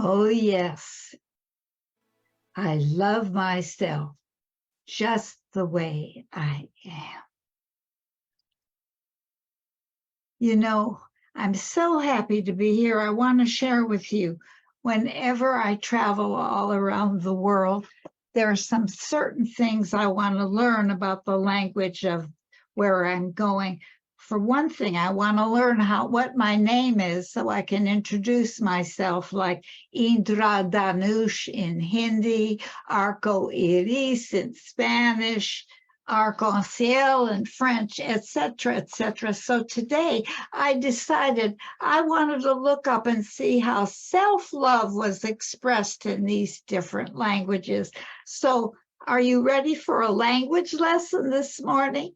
Oh, yes. I love myself just the way I am. You know, I'm so happy to be here. I want to share with you, whenever I travel all around the world, there are some certain things I want to learn about the language of where I'm going. For one thing, I want to learn what my name is so I can introduce myself, like Indra Danush in Hindi, Arco Iris in Spanish, arc-en-ciel in French, etc., etc. So today I decided I wanted to look up and see how self-love was expressed in these different languages. So are you ready for a language lesson this morning?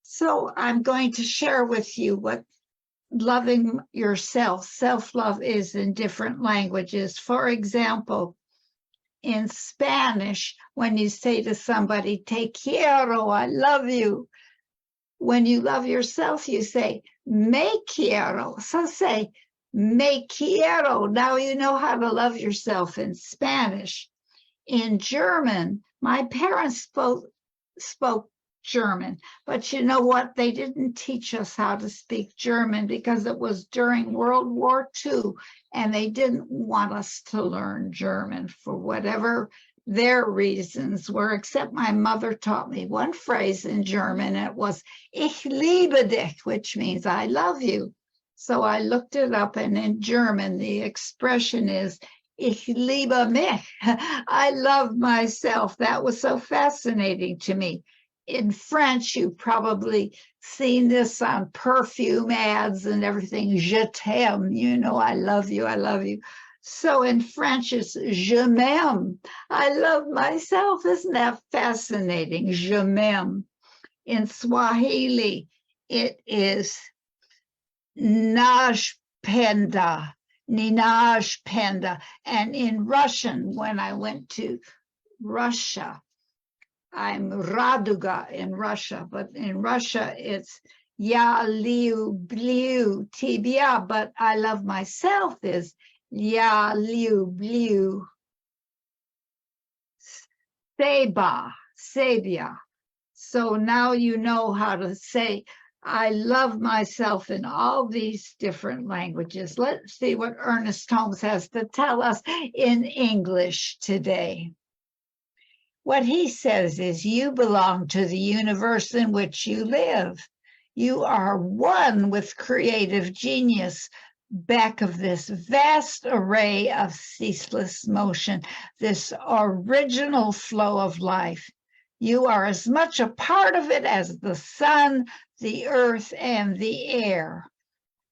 So I'm going to share with you what loving yourself, self-love is in different languages. For example, in Spanish, when you say to somebody, te quiero, I love you. When you love yourself, you say, me quiero. So say, me quiero. Now you know how to love yourself in Spanish. In German, my parents spoke German, but you know what? They didn't teach us how to speak German because it was during World War II, and they didn't want us to learn German for whatever their reasons were, except my mother taught me one phrase in German. It was, ich liebe dich, which means I love you. So I looked it up, and in German, the expression is, ich liebe mich. I love myself. That was so fascinating to me. In French, you've probably seen this on perfume ads and everything. Je t'aime, you know, I love you, I love you. So in French, it's je m'aime. I love myself. Isn't that fascinating? Je m'aime. In Swahili, it is najpenda, ninajpenda. And in Russian, when I went to Russia, I'm Raduga in Russia, but in Russia it's Ya Liu Tibia, but I love myself is Ya Liu Sabia. So now you know how to say I love myself in all these different languages. Let's see what Ernest Holmes has to tell us in English today. What he says is, you belong to the universe in which you live. You are one with creative genius back of this vast array of ceaseless motion, this original flow of life. You are as much a part of it as the sun, the earth, and the air.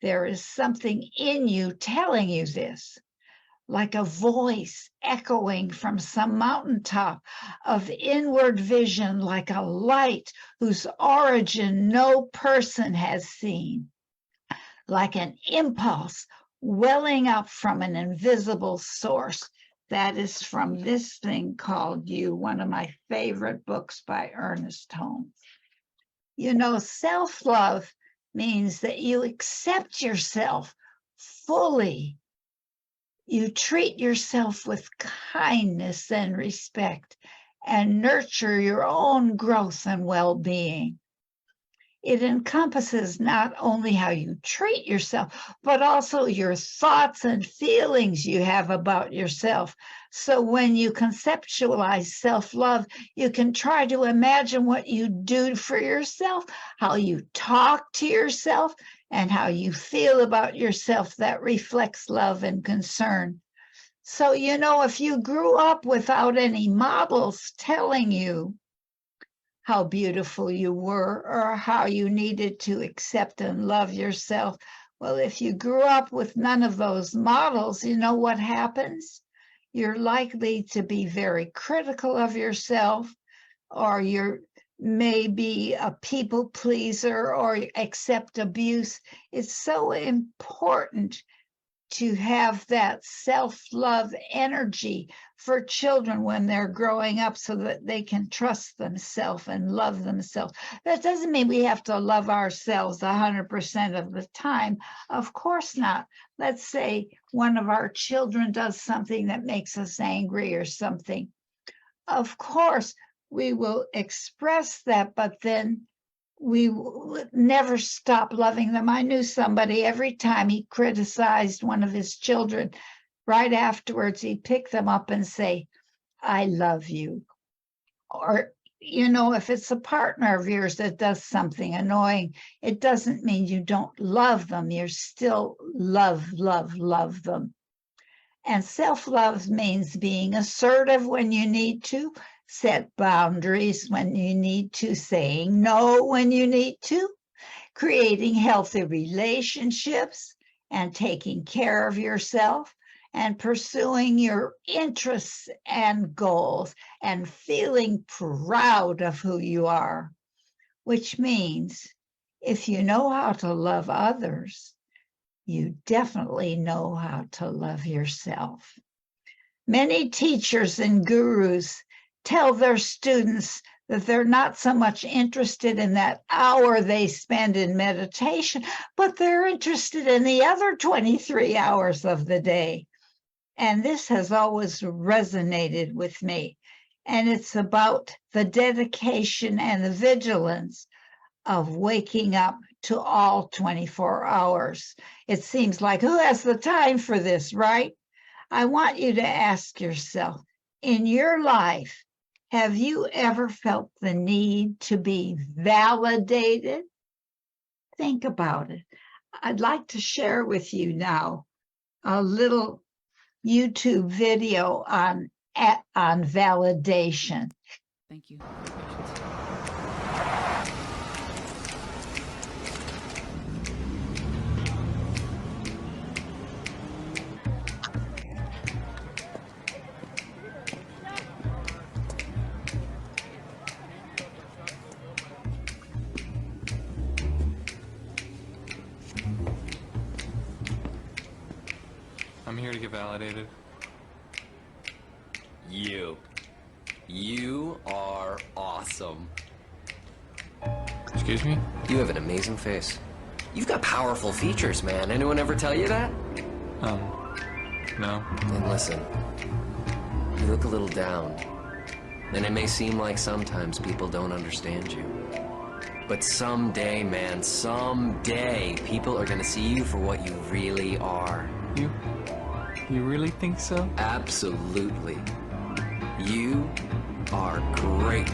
There is something in you telling you this, like a voice echoing from some mountaintop of inward vision, like a light whose origin no person has seen, like an impulse welling up from an invisible source. That is from this thing called You, one of my favorite books by Ernest Holmes. You know, self-love means that you accept yourself fully. You treat yourself with kindness and respect and nurture your own growth and well-being. It encompasses not only how you treat yourself, but also your thoughts and feelings you have about yourself. So when you conceptualize self-love, you can try to imagine what you do for yourself, how you talk to yourself, and how you feel about yourself that reflects love and concern. So, you know, if you grew up without any models telling you how beautiful you were or how you needed to accept and love yourself, well, if you grew up with none of those models, you know what happens? You're likely to be very critical of yourself, or you're maybe a people pleaser or accept abuse. It's so important to have that self-love energy for children when they're growing up so that they can trust themselves and love themselves. That doesn't mean we have to love ourselves 100% of the time. Of course not. Let's say one of our children does something that makes us angry or something. Of course, we will express that, but then we would never stop loving them. I knew somebody, every time he criticized one of his children, right afterwards, he'd pick them up and say, I love you. Or, if it's a partner of yours that does something annoying, it doesn't mean you don't love them. You're still love them. And self-love means being assertive when you need to, set boundaries when you need to, saying no when you need to, creating healthy relationships and taking care of yourself, and pursuing your interests and goals and feeling proud of who you are, which means if you know how to love others, you definitely know how to love yourself. Many teachers and gurus tell their students that they're not so much interested in that hour they spend in meditation, but they're interested in the other 23 hours of the day. And this has always resonated with me. And it's about the dedication and the vigilance of waking up to all 24 hours. It seems like, who has the time for this, right? I want you to ask yourself, in your life, have you ever felt the need to be validated? Think about it. I'd like to share with you now a little YouTube video on validation. Thank you. I'm here to get validated. You are awesome. Excuse me? You have an amazing face. You've got powerful features, man. Anyone ever tell you that? No. And listen, you look a little down. And it may seem like sometimes people don't understand you. But someday, man, someday, people are gonna see you for what you really are. You really think so? Absolutely. You are great.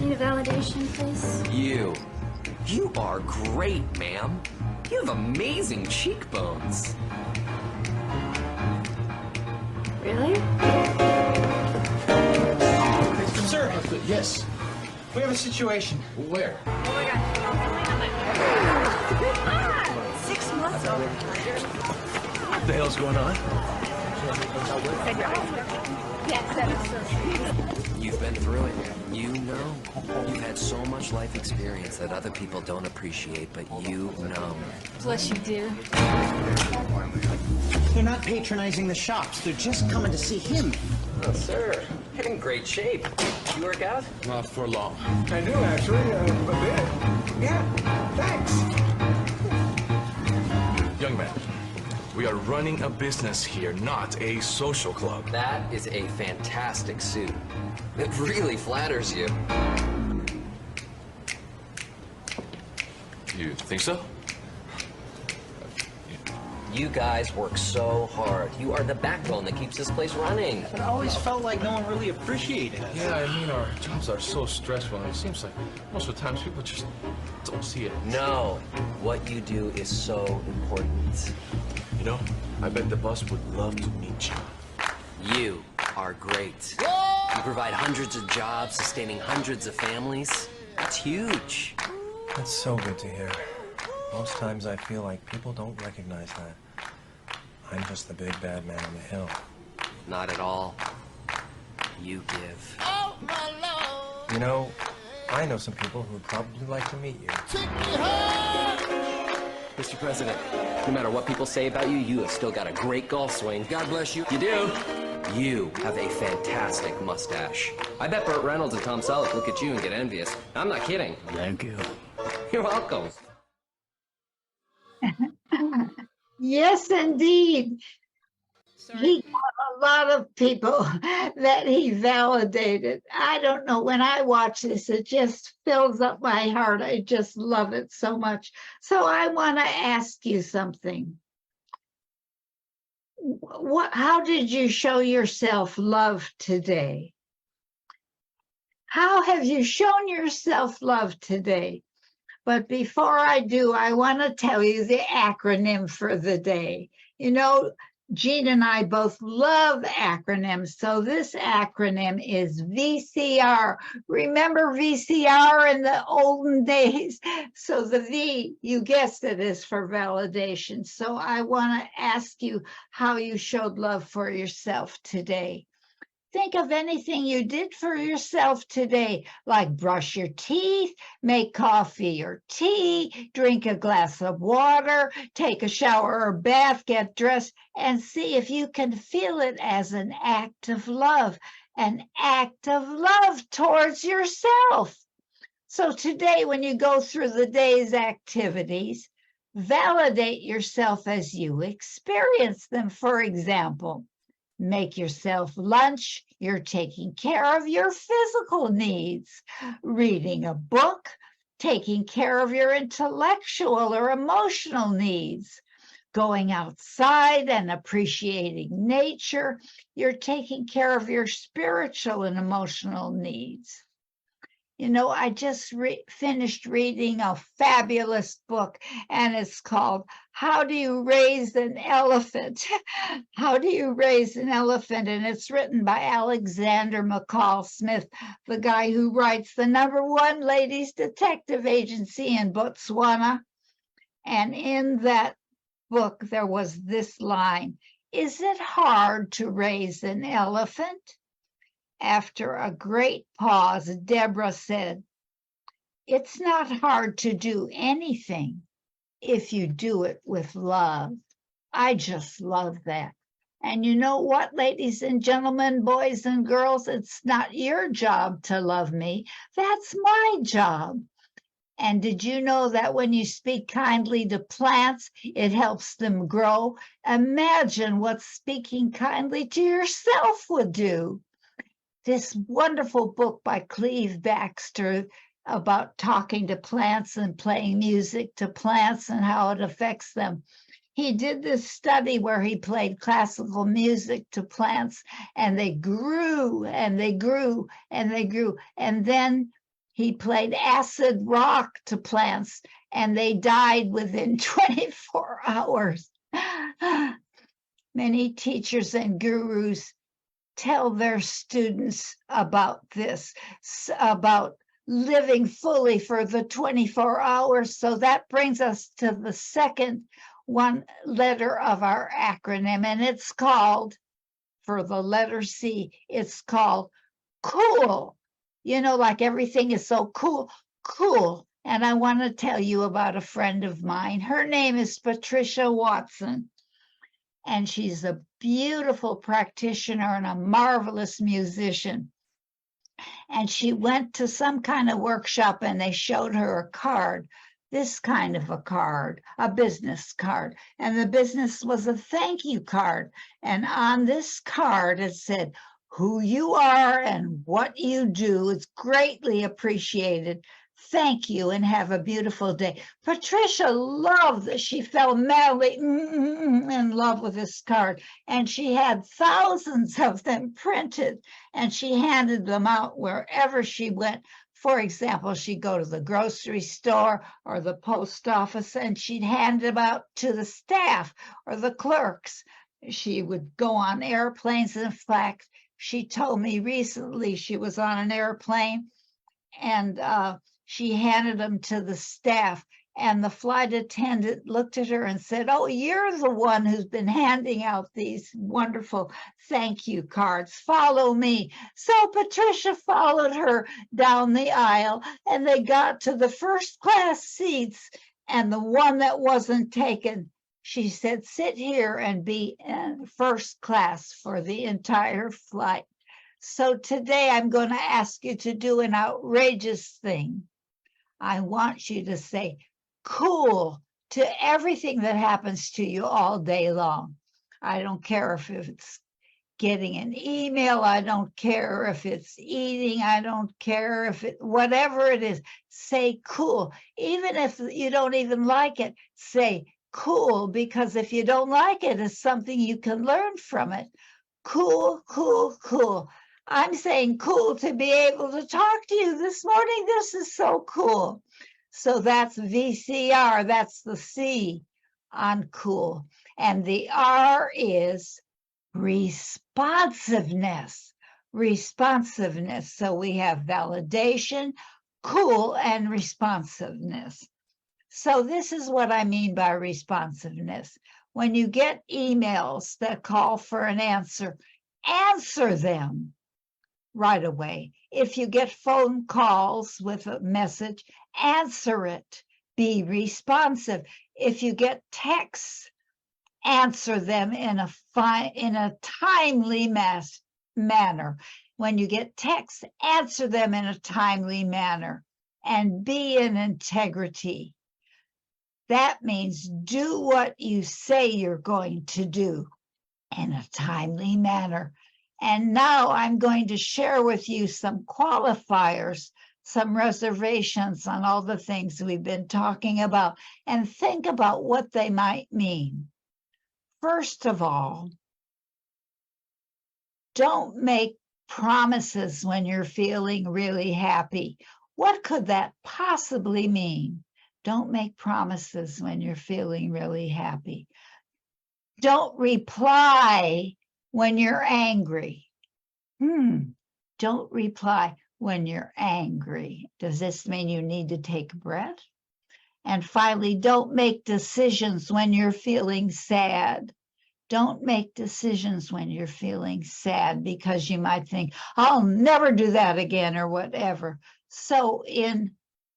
Need a validation, please? You are great, ma'am. You have amazing cheekbones. Really? Sir, yes. We have a situation. Where? Oh my God. 6 months old. What the hell's going on? You've been through it. You know. You've had so much life experience that other people don't appreciate, but you know. Plus you do. They're not patronizing the shops. They're just coming to see him. Oh, sir. You're in great shape. You work out? Not for long. I do, actually, a bit. Yeah, thanks. Young man, we are running a business here, not a social club. That is a fantastic suit. It really flatters you. You think so? You guys work so hard. You are the backbone that keeps this place running. It always felt like no one really appreciated us. Yeah, I mean, our jobs are so stressful, and it seems like most of the times people just don't see it. No, what you do is so important. You know, I bet the boss would love to meet you. You are great. You provide hundreds of jobs, sustaining hundreds of families. That's huge. That's so good to hear. Most times I feel like people don't recognize that. I'm just the big bad man on the hill. Not at all. You give. You know, I know some people who would probably like to meet you. Mr. President, no matter what people say about you, you have still got a great golf swing. God bless you. You do. You have a fantastic mustache. I bet Burt Reynolds and Tom Selleck look at you and get envious. I'm not kidding. Thank you. You're welcome. Yes, indeed. He got a lot of people that he validated. I don't know, when I watch this, it just fills up my heart. I just love it so much. So I want to ask you something. How did you show yourself love today? How have you shown yourself love today? But before I do, I want to tell you the acronym for the day. You know, Jean and I both love acronyms. So this acronym is VCR. Remember VCR in the olden days? So the V, you guessed it, is for validation. So I want to ask you how you showed love for yourself today. Think of anything you did for yourself today, like brush your teeth, make coffee or tea, drink a glass of water, take a shower or bath, get dressed, and see if you can feel it as an act of love towards yourself. So today, when you go through the day's activities, validate yourself as you experience them. For example, make yourself lunch, you're taking care of your physical needs. Reading a book, taking care of your intellectual or emotional needs. Going outside and appreciating nature, you're taking care of your spiritual and emotional needs. You know, I just finished reading a fabulous book, and it's called How Do You Raise an Elephant? How Do You Raise an Elephant? And it's written by Alexander McCall Smith, the guy who writes the #1 ladies detective agency in Botswana. And in that book, there was this line: "Is it hard to raise an elephant?" After a great pause, Deborah said, "It's not hard to do anything if you do it with love." I just love that. And you know what, ladies and gentlemen, boys and girls, it's not your job to love me. That's my job. And did you know that when you speak kindly to plants, it helps them grow? Imagine what speaking kindly to yourself would do. This wonderful book by Cleve Baxter about talking to plants and playing music to plants and how it affects them. He did this study where he played classical music to plants, and they grew and they grew and they grew. And then he played acid rock to plants, and they died within 24 hours. Many teachers and gurus tell their students about this, about living fully for the 24 hours. So that brings us to the second one letter of our acronym, and it's called, for the letter C, it's called cool. You know, like everything is so cool, cool. And I want to tell you about a friend of mine. Her name is Patricia Watson. And she's a beautiful practitioner and a marvelous musician. And she went to some kind of workshop, and they showed her a card, this kind of a card, a business card. And the business was a thank you card. And on this card, it said, "Who you are and what you do is greatly appreciated. Thank you and have a beautiful day." Patricia loved that. She fell madly in love with this card, and she had thousands of them printed, and she handed them out wherever she went. For example, she'd go to the grocery store or the post office, and she'd hand them out to the staff or the clerks. She would go on airplanes. In fact, she told me recently she was on an airplane, and she handed them to the staff, and the flight attendant looked at her and said, "Oh, you're the one who's been handing out these wonderful thank you cards. Follow me." So Patricia followed her down the aisle, and they got to the first class seats, And the one that wasn't taken, she said, sit here and be in first class for the entire flight. So today I'm going to ask you to do an outrageous thing. I want you to say cool to everything that happens to you all day long. I don't care if it's getting an email. I don't care if it's eating. I don't care if it, whatever it is, say cool. Even if you don't even like it, say cool, because if you don't like it, it's something you can learn from it. Cool, cool, cool. I'm saying cool to be able to talk to you this morning. This is so cool. So that's VCR. That's the C on cool. And the R is responsiveness. Responsiveness. So we have validation, cool, and responsiveness. So this is what I mean by responsiveness. When you get emails that call for an answer, answer them right away. If you get phone calls with a message, answer it. Be responsive. If you get texts, answer them in a timely manner. When you get texts, answer them in a timely manner and be in integrity. That means do what you say you're going to do in a timely manner. And now I'm going to share with you some qualifiers, some reservations on all the things we've been talking about, and think about what they might mean. First of all, don't make promises when you're feeling really happy. What could that possibly mean? Don't make promises when you're feeling really happy. Don't reply when you're angry. Don't reply when you're angry. Does this mean you need to take a breath? And finally, don't make decisions when you're feeling sad. Don't make decisions when you're feeling sad, because you might think, I'll never do that again or whatever. So in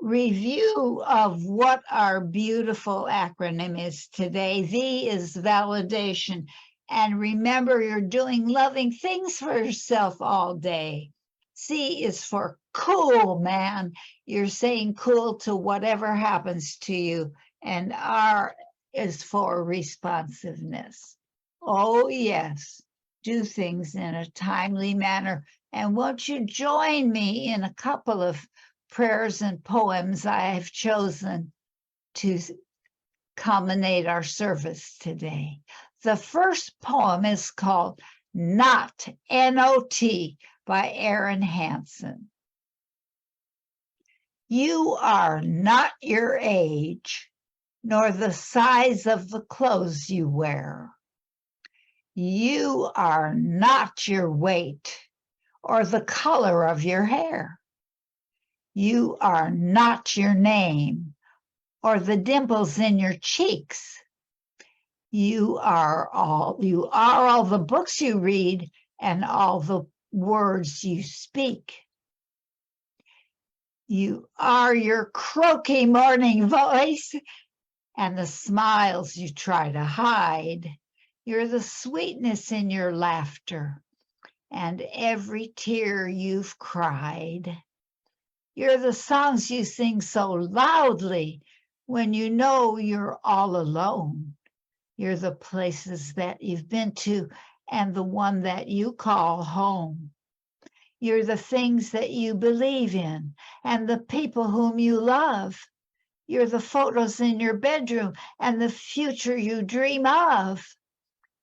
review of what our beautiful acronym is today, V is validation. And remember, you're doing loving things for yourself all day. C is for cool, man. You're saying cool to whatever happens to you. And R is for responsiveness. Oh, yes, do things in a timely manner. And won't you join me in a couple of prayers and poems I have chosen to culminate our service today. The first poem is called Not, N-O-T, by Aaron Hansen. You are not your age, nor the size of the clothes you wear. You are not your weight or the color of your hair. You are not your name or the dimples in your cheeks. You are all the books you read and all the words you speak. You are your croaky morning voice and the smiles you try to hide. You're the sweetness in your laughter and every tear you've cried. You're the songs you sing so loudly when you know you're all alone. You're the places that you've been to and the one that you call home. You're the things that you believe in and the people whom you love. You're the photos in your bedroom and the future you dream of.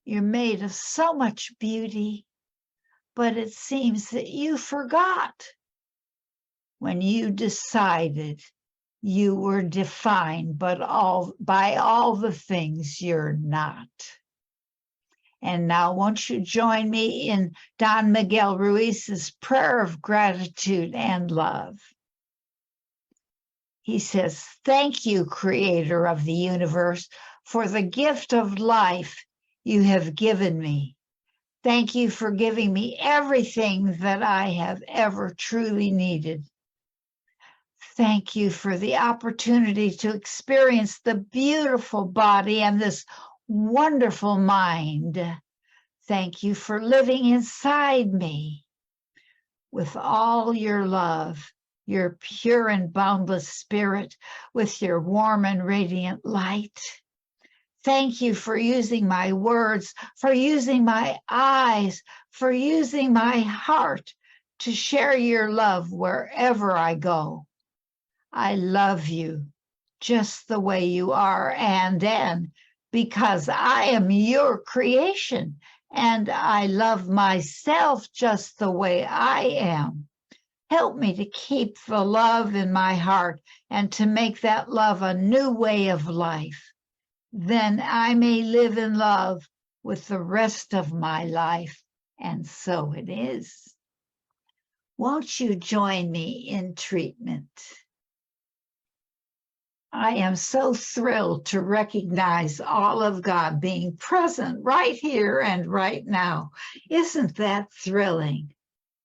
You're made of so much beauty, but it seems that you forgot when you decided you were defined by all the things you're not. And now, won't you join me in Don Miguel Ruiz's prayer of gratitude and love? He says, thank you, Creator of the universe, for the gift of life you have given me. Thank you for giving me everything that I have ever truly needed. Thank you for the opportunity to experience the beautiful body and this wonderful mind. Thank you for living inside me with all your love, your pure and boundless spirit, with your warm and radiant light. Thank you for using my words, for using my eyes, for using my heart to share your love wherever I go. I love you just the way you are, and because I am your creation, and I love myself just the way I am. Help me to keep the love in my heart and to make that love a new way of life. Then I may live in love with the rest of my life, and so it is. Won't you join me in treatment? I am so thrilled to recognize all of God being present right here and right now. Isn't that thrilling?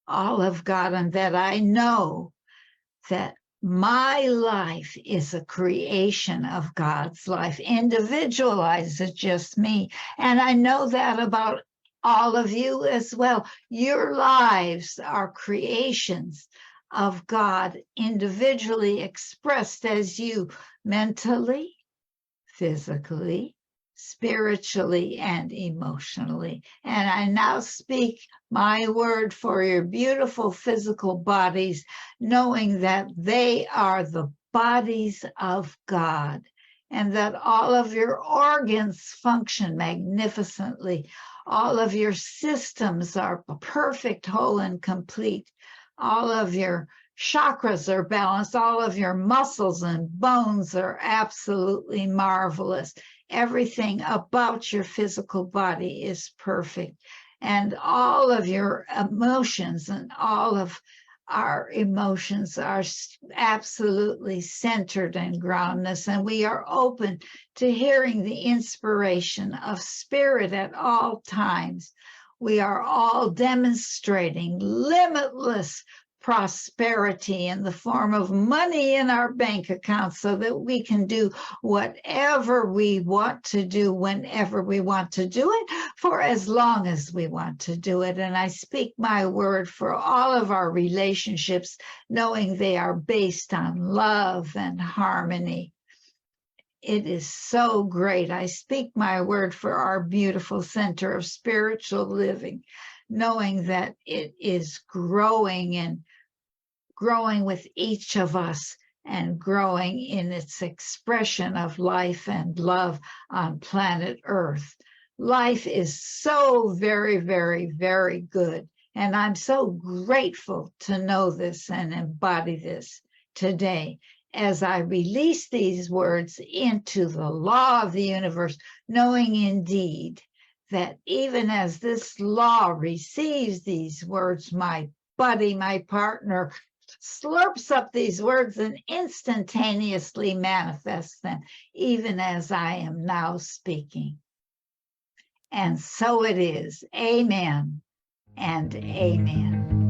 All of God, and that I know that my life is a creation of God's life, individualized as just me. And I know that about all of you as well. Your lives are creations of God, individually expressed as you mentally, physically, spiritually, and emotionally. And I now speak my word for your beautiful physical bodies, knowing that they are the bodies of God, and that all of your organs function magnificently. All of your systems are perfect, whole, and complete. All of your chakras are balanced. All of your muscles and bones are absolutely marvelous. Everything about your physical body is perfect. And all of your emotions and all of our emotions are absolutely centered and groundless. And we are open to hearing the inspiration of spirit at all times. We are all demonstrating limitless prosperity in the form of money in our bank accounts so that we can do whatever we want to do whenever we want to do it for as long as we want to do it. And I speak my word for all of our relationships, knowing they are based on love and harmony. It is so great. I speak my word for our beautiful center of spiritual living, knowing that it is growing and growing with each of us and growing in its expression of life and love on planet Earth. Life is so very, very, very good. And I'm so grateful to know this and embody this today as I release these words into the law of the universe, knowing indeed that even as this law receives these words, my buddy, my partner, slurps up these words and instantaneously manifests them, even as I am now speaking. And so it is. Amen and amen.